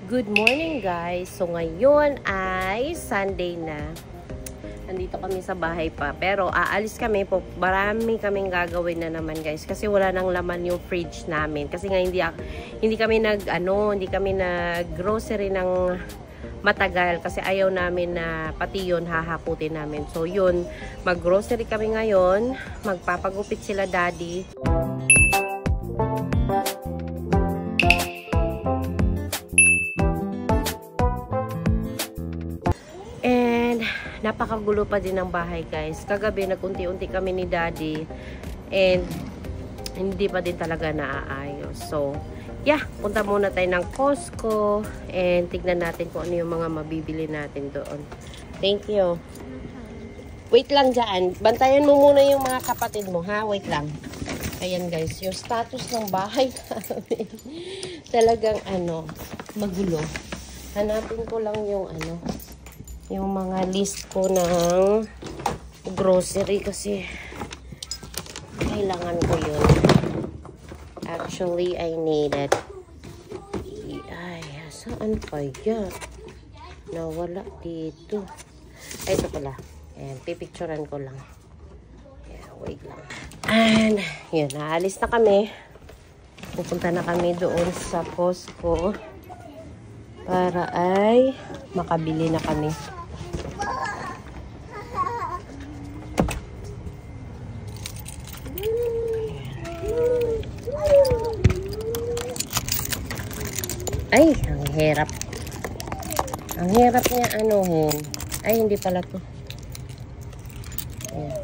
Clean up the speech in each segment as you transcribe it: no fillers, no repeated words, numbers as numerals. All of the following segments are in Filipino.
Good morning guys! So ngayon ay Sunday na. Nandito kami sa bahay pa. Pero aalis kami po. Marami kaming gagawin na naman guys. Kasi wala nang laman yung fridge namin. Kasi nga hindi kami nag-grocery ng matagal. Kasi ayaw namin na pati yun hahaputin namin. So yun, mag-grocery kami ngayon. Magpapagupit sila daddy. Napakagulo pa din ng bahay guys. Kagabi nag-unti-unti kami ni daddy and hindi pa din talaga naaayos. So yeah, punta muna tayo ng Costco and tignan natin kung ano yung mga mabibili natin doon. Thank you. Wait lang dyan. Bantayan mo muna yung mga kapatid mo ha. Wait lang. Ayan guys, yung status ng bahay namin. Talagang magulo. Hanapin ko lang yung mga list ko ng grocery kasi kailangan ko yun. Actually, I need it. Ay, saan pa yan? Nawala dito. Ay, ito pala. Ayan, pipicturean ko lang. Yeah, wait lang. And, yun, naalis na kami. Pupunta na kami doon sa Costco para ay makabili na kami. Ay, ang hirap. Ang hirap niya anuhin. Ay, hindi pala to. Ayan.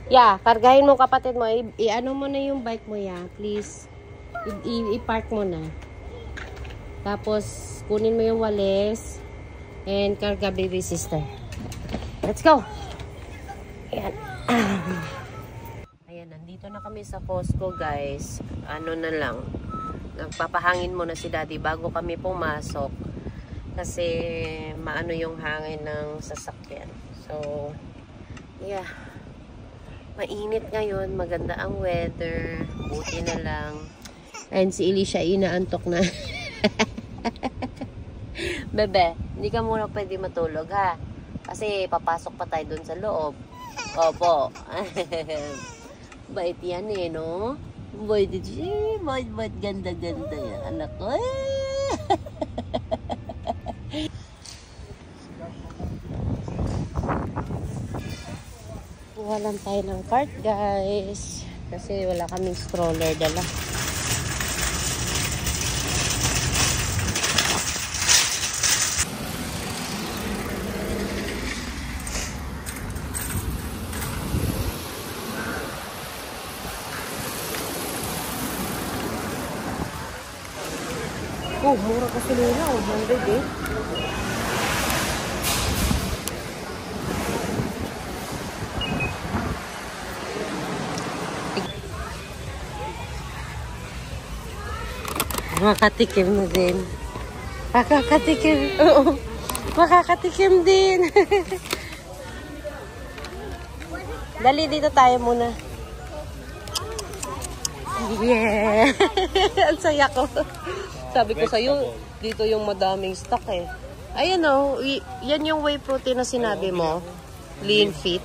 Yeah, kargahin mo kapatid mo. I-ano mo na yung bike mo ya, please. I-park mo na. Tapos, kunin mo yung walis. And karga baby sister. Let's go! Ayan. Nandito na kami sa Costco guys. Ano na lang. Nagpapahangin muna si daddy bago kami pumasok. Kasi maano yung hangin ng sasakyan. So, yeah. Mainit ngayon. Maganda ang weather. Buti na lang. And si Elisha inaantok na. Bebe, hindi ka muna pwede matulog ha. Kasi papasok pa tayo dun sa loob. Opo. Bait yan no? Bait ganda-ganda yan. Anak ko. Kuha lang tayo ng cart guys. Kasi wala kaming stroller dala. Oh, mura kasi nila. 100 eh. Makakatikim na din. Makakatikim. Oo. Makakatikim din. Dali, dito tayo muna. Yeah. Ang saya ko. Sabi ko sa'yo, dito yung madaming stock eh. Ayan o, yan yung whey protein na sinabi mo. Lean Fit.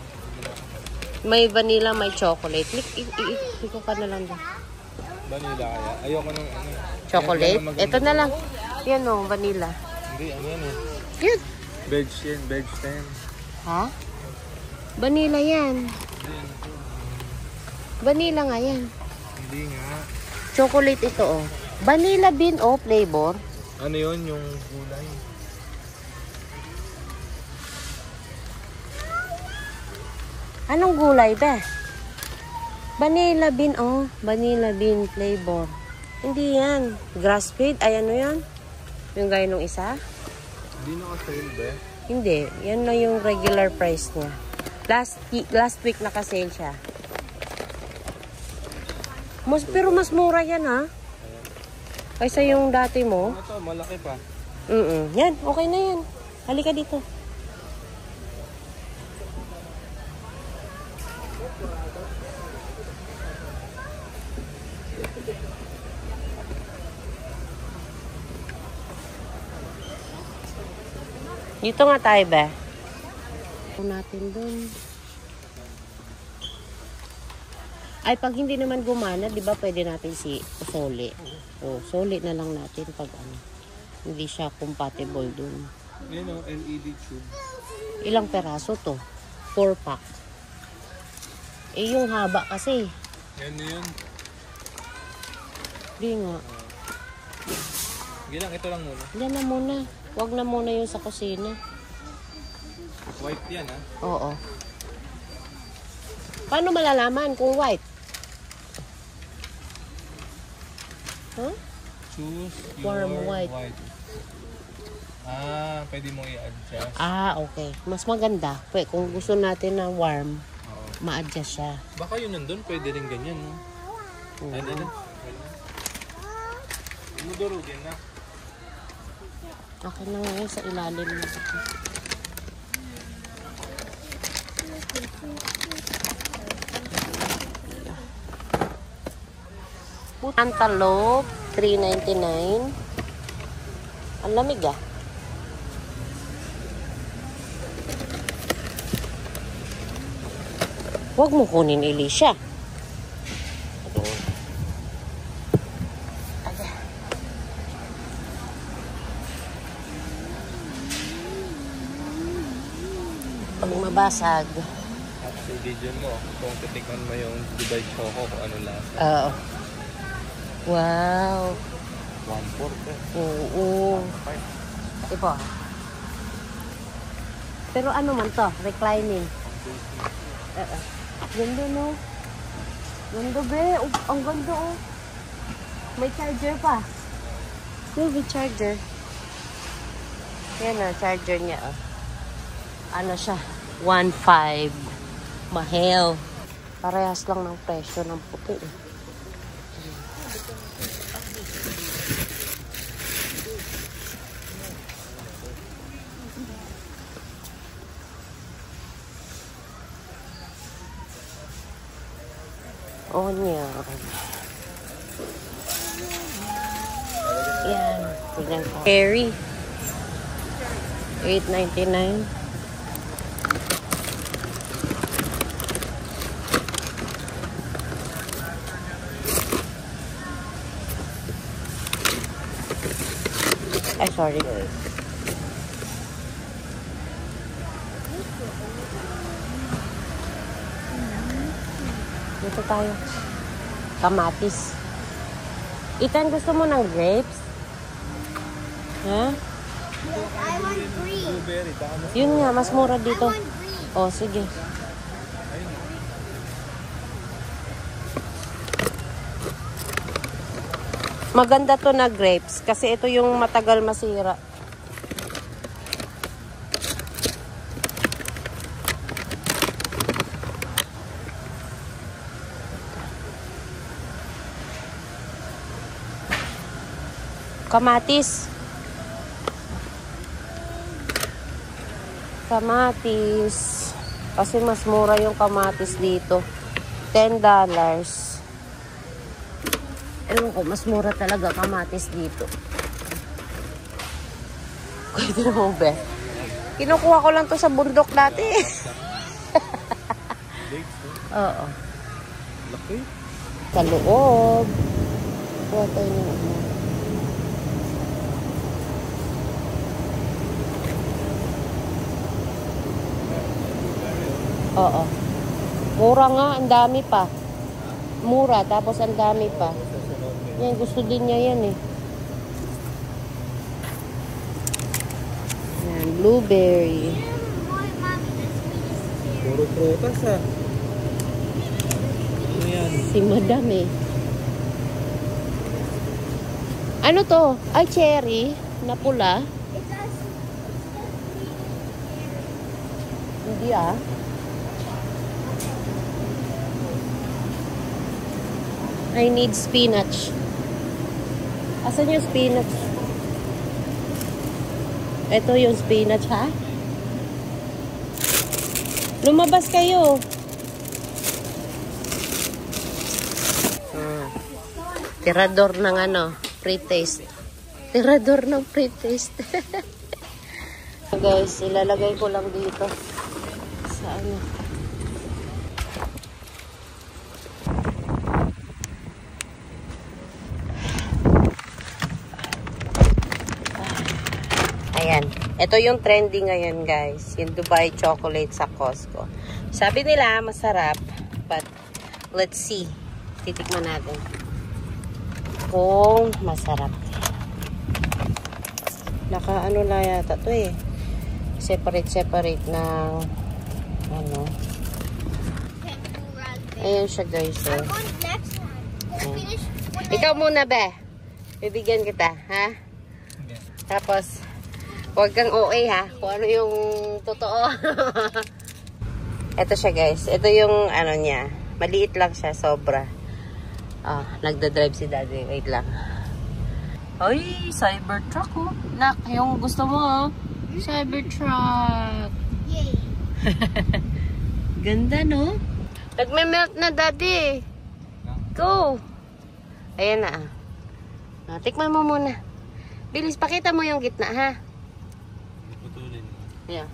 May vanilla, may chocolate. Liko ka na lang doon. Vanilla kaya? Ayoko ng chocolate? Ito na lang. Yan o, vanilla. Hindi, ano yan eh. Yan. Veg yan, veg stem. Ha? Vanilla yan. Vanilla nga yan. Hindi nga. Chocolate ito o. Vanilla bean o flavor. Ano yun yung gulay? Anong gulay ba? Vanilla bean o. Vanilla bean flavor. Hindi yan. Grass fed. Ay ano yan? Yung gaya nung isa? Hindi naka-sale ba? Hindi. Yan na yung regular price niya. Last week naka-sale siya. Pero mas mura yan ha. Kaysa yung dati mo. Ano to? Malaki pa. Yan. Okay na yan. Halika dito. Dito nga tayo ba? Natin dun. Ay, pag hindi naman gumana, di ba pwede natin soli. O, soli na lang natin pag ano. Hindi siya compatible dun. Yan o, LED tube. Ilang peraso to? 4-pack. Eh, yung haba kasi. Yan na yun. Di nga. Sige lang, ito lang muna. Yan na muna. Huwag na muna yung sa kusina. White yan ha. Oo. Paano malalaman kung white? Huh? Choose Warm your white. Ah, pwede mo i-adjust. Ah, okay. Mas maganda. Kung gusto natin na warm, Oo. ma-adjust siya. Baka yun nandun, pwede rin ganyan, no? Oo. Ano? Umudurugin na. Akin na ngayon sa ilalim na. Antelope, $3.99. Ang lamig ah. Huwag mo kunin, Elisha. Pag mabasag. Tapos i-video mo kung titikman mo yung Dubai Choco kung ano lasa. Oo. Wow. 1/4 eh. Oo. Ipo. Pero ano man to? Reclining. Ganda no? Ganda be. Ang ganda oh. May charger pa. May charger. Yan na, charger niya oh. Ano siya? 1.5. Mahal. Parehas lang ng presyo ng puti eh. Onion. Yan. Tignan ko. Cherry. $8.99. Ay, sorry. Dito tayo. Kamatis. Ethan, gusto mo ng grapes? Ha? I want green. Blueberry, baka mas Yun nga, mas mura dito. I want green. Oh, sige. Maganda to na grapes kasi ito yung matagal masira. Kamatis. Kamatis. Kasi mas mura yung kamatis dito. $10. Ewan ko, mas mura talaga kamatis dito. Pwede na mo, be. Kinukuha ko lang to sa bundok dati. Oo. laki. Sa loob. Kuha tayo ng ano. Oo. Mura nga, ang dami pa. Mura, tapos ang dami pa. Yan, gusto din niya yan eh. Yan, blueberry. Puro prutas ah. Ano yan? Si Madam eh. Ano to? Ay, cherry na pula. Hindi ah. I need spinach. Asan yung spinach? Ito yung spinach, ha? Lumabas kayo. Tirador ng ano, pre-taste. Tirador ng pre-taste. Guys, ilalagay ko lang dito sa ano. Ayan. Ito yung trending ngayon, guys. Yung Dubai chocolate sa Costco. Sabi nila, masarap. But, let's see. Titikman natin. Kung masarap. Naka-ano na yata to eh. Separate ng ano. Ayan siya, guys. So. Ikaw muna, be. Bibigyan kita, ha? Tapos, huwag kang OA, ha? Kung ano yung totoo. Ito siya, guys. Ito yung ano niya. Maliit lang siya, sobra. Nagda-drive si daddy. Wait lang. Ay, Cybertruck, oh. Nak, yung gusto mo, oh. Cybertruck. Yay. Ganda, no? Nagme-melt na, daddy. Go. Ayan na, tikman mo muna. Bilis, pakita mo yung gitna, ha? Putulin mo. Yeah.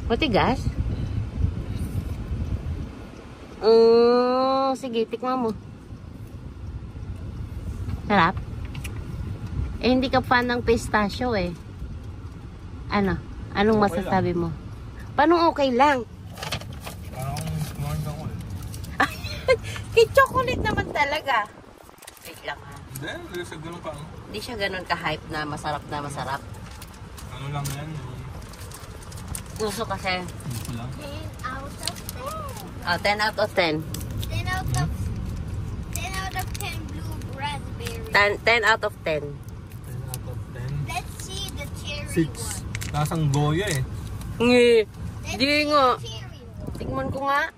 Matigas? Sige, tikman mo. Sarap? Eh, hindi ka fan ng pistachio eh. Ano? Anong Okay masasabi mo? Paano okay lang? Parang smart ako eh. Kay chocolate naman talaga. Wait lang ha. Hindi siya ganun ka. Hindi siya ganun ka-hype na masarap na masarap. Ano lang yan? Gusto kasi. Gusto lang. 10 out of 10. 10 out of 10. 10 out of 10 blue raspberry. 10 out of 10. 10 out of 10. Let's see the cherry 6. one. Lasang Goya eh. Ngi. Let's Di see nga. the cherry one. Tingnan ko nga.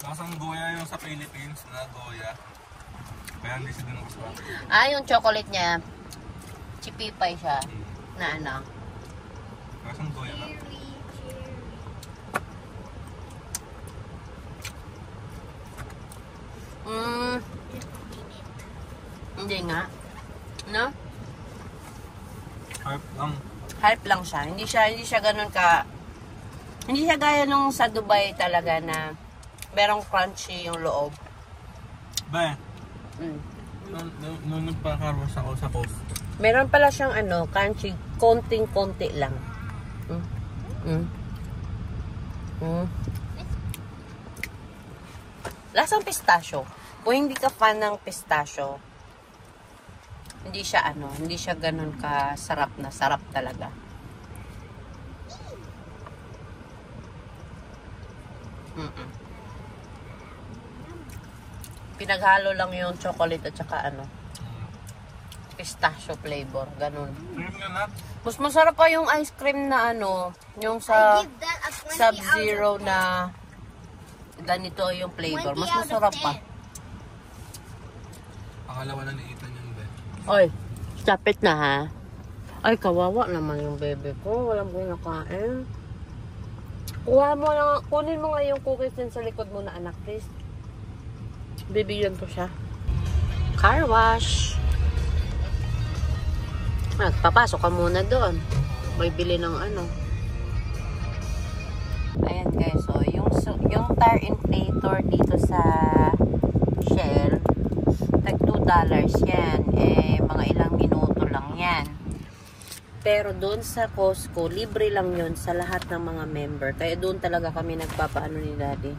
Lasang Goya yung sa Philippines na Goya. Kaya hindi siya ganun kasarap. Yung chocolate niya, chipipay siya. Na ano. Lasang Goya ka. Cherry. Hindi nga. No? Harp lang. Hype lang siya. Hindi siya ganun ka. Hindi siya gaya nung sa Dubai talaga na merong crunchy yung loob. Ba, nung nagpakaroon ako sa Costco. Meron pala siyang ano, crunchy, konting-konti lang. Lasang pistachio. Kung hindi ka fan ng pistachio, hindi siya ganun ka sarap na sarap talaga. Pinaghalo lang yung chocolate at saka pistachio flavor, ganun. Cream na nut. Mas masarap pa yung ice cream na yung sa I give that a 20 Sub-Zero out of 10. na ganito yung flavor. 20 Mas out of masarap pa. 10. Akala wala ni Ethan yung be. Oy, stop it na ha. Ay, kawawa naman yung bebe ko. Walang kinakain. Kunin mo nga yung cookies din sa likod mo na anak, please. Bibigyan ko siya. Car wash. Papasok ka muna doon. May bili ng Ayan guys, so yung tire inflator dito sa Shell, tag $2 yan. Mga ilang minuto lang yan. Pero doon sa Costco, libre lang yun sa lahat ng mga member. Kaya doon talaga kami nagpapaano ni Daddy.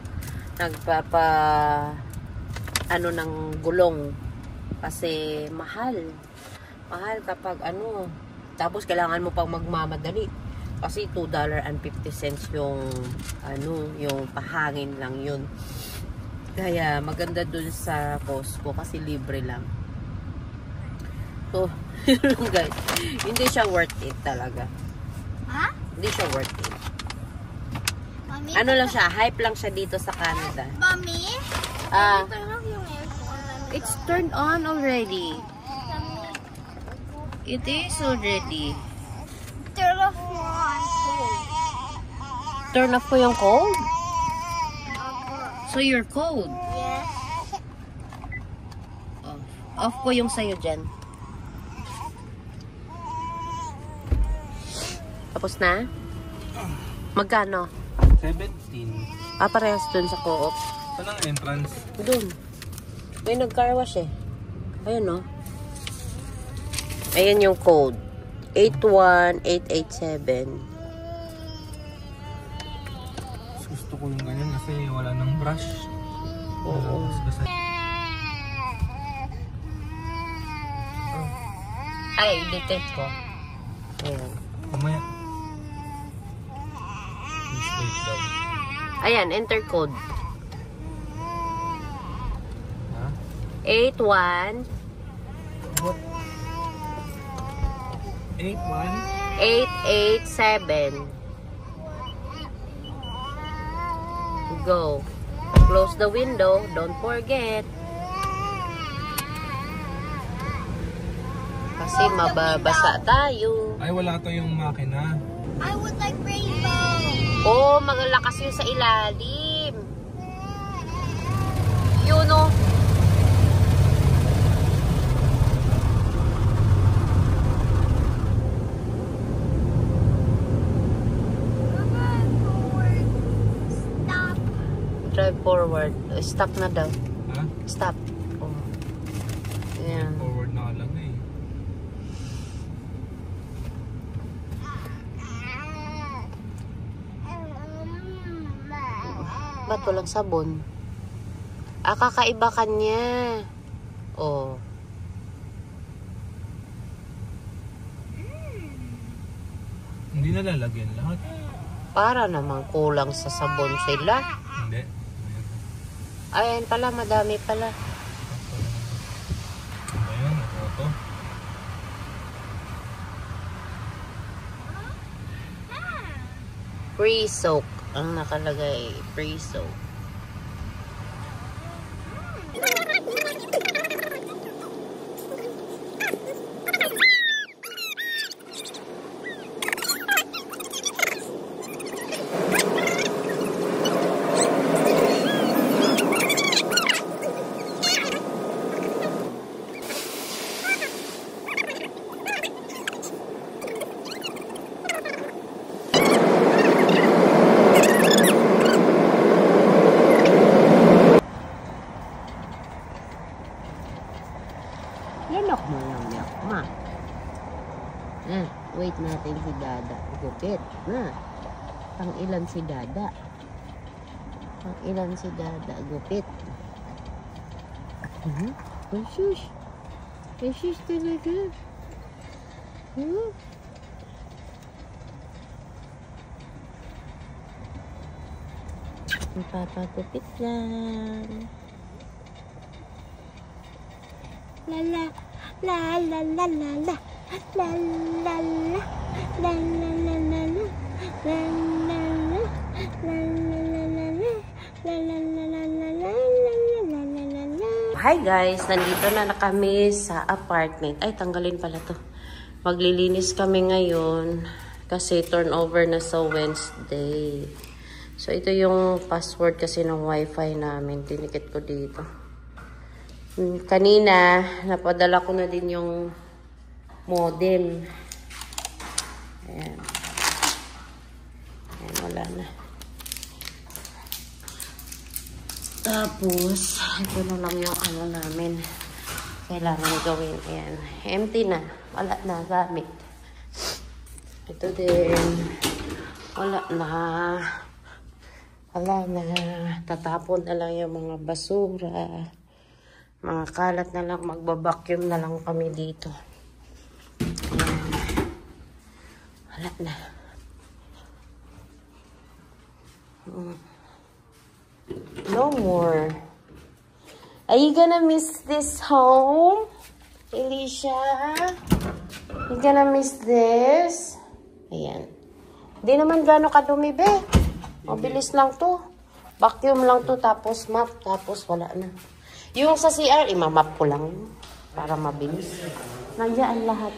Ng gulong. Kasi mahal. Mahal kapag tapos kailangan mo pang magmamadali. Kasi $2.50 yung yung pahangin lang yun. Kaya maganda dun sa Costco kasi libre lang. So, guys, hindi siya worth it talaga. Ha? Hindi siya worth it. Mami? Lang siya, hype lang siya dito sa Canada. Mami? Turn off yung aircon. It's turned on already. It is already. Turn off one. Turn off ko yung cold? So you're cold? Yes. Off ko yung sayo dyan. Tapos na? Magkano? 17. Parehas dun sa co-op. Saan ang entrance? Dun. May nag-car wash eh. Ayun no. Ayan yung code. 81887. Gusto ko yung ganyan kasi wala nang brush. Oo. Ay, detect ko. Ayan. Mamaya. Please wait daw. Ayan, enter code. Ha? 81 What? 81? 887. Go. Close the window. Don't forget. Kasi mababasa tayo. Ay, wala to yung makina. I would like rainbow. Oh, magalakas yun sa ilalim. Yun o. Stop. Drive forward. Stop na daw. Ha? Stop. Oh. Ayan. Forward na lang eh. Ba't walang sabon? Kakaiba ka niya. Oh. Hindi na lalagyan lahat. Para namang kulang sa sabon sila. Hindi. Ayan pala, madami pala. Ayan, ito. Pre-soak. Ang nakalagay, pre-soak. Lalok mo lang yan, ma. Wait natin si Dada. Gupit, na. Pang ilan si Dada? Pang ilan si Dada? Gupit. Ay, shush. Ay, shush talaga. Papagupit lang. La la la la la la la la la la la la la la la. Hi guys, nandito na kami sa apartment. Ay, tanggalin pala to. Maglilinis kami ngayon kasi turnover na sa Wednesday. So ito yung password kasi ng wifi namin. Tinikit ko dito. Kanina, napadala ko na din yung modem. Ayan. Ayan, wala na. Tapos, ito na lang yung ano namin. Kailangan gawin. Ayan. Empty na. Wala na gamit. Ito din. Wala na. Wala na. Tatapon na lang yung mga basura. Mga kalat na lang, magbabacuum na lang kami dito. Wala na. No more. Are you gonna miss this home? Alicia? You gonna miss this? Ayan. Hindi naman gano'ng kadumi, be. Mabilis lang to. Vacuum lang to, tapos mop, tapos wala na. Yung sa CR, imamap ko lang para mabilis. Nandiyan lahat.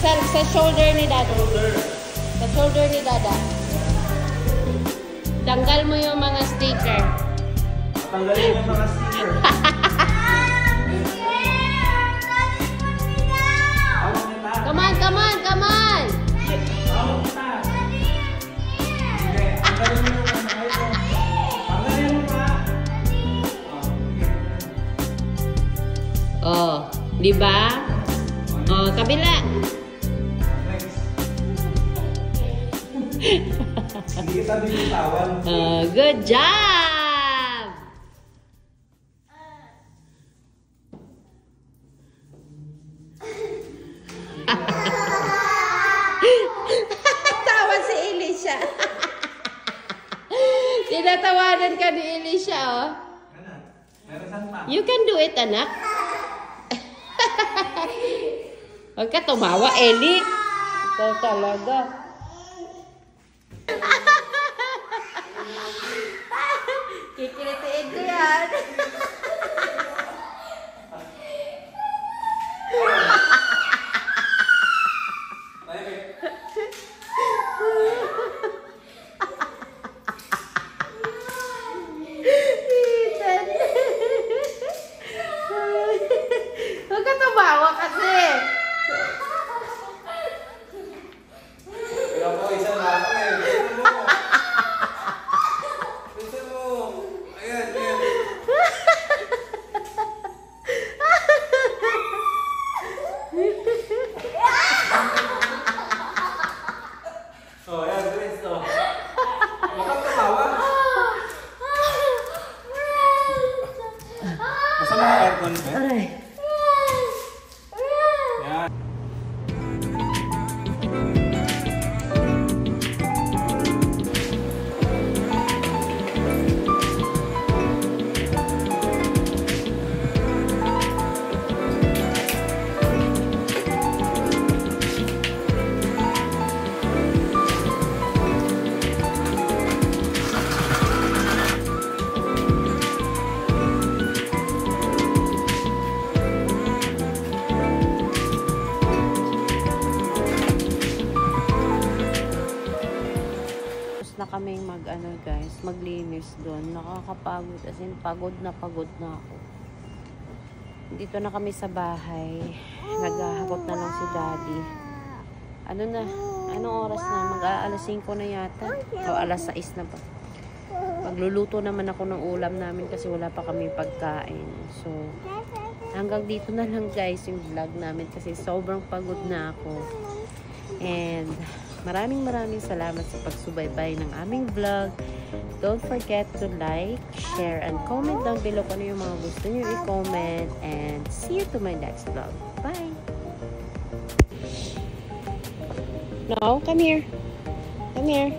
Sa shoulder ni Dada. Sa shoulder ni Dada. Tanggal mo yung mga sticker. Tanggalin yung mga sticker. Come on, come on, come on! Oh, di ba? Oh, kabila. Hindi kita binitawan. Good job! Tawa si Elisha. Tinatawanan ka ni Elisha, oh. You can do it, anak. Huwag ka tumawa, Eli. Ikaw talaga. Kikilitiin ko yan. Huwag ka tumawa kasi. Kaya po, isa na ako eh. Bisa mo. Ayan, ayan. Oh, ayan, bilis to. Huwag kang tumawa. Masa mga aircon ba? Aray. Yan. Na kaming maglinis doon. Nakakapagod, as in pagod na ako. Dito na kami sa bahay. Naghahakot na lang si Daddy. Ano na? Anong oras na? Mag-aalas 5 na yata. O alas 6 na pa. Magluluto naman ako ng ulam namin kasi wala pa kami pagkain. So, hanggang dito na lang guys yung vlog namin kasi sobrang pagod na ako. And maraming salamat sa pagsubaybay ng aming vlog. Don't forget to like, share, and comment down below kung ano yung mga gusto nyo i-comment. And see you to my next vlog. Bye! No, come here. Come here.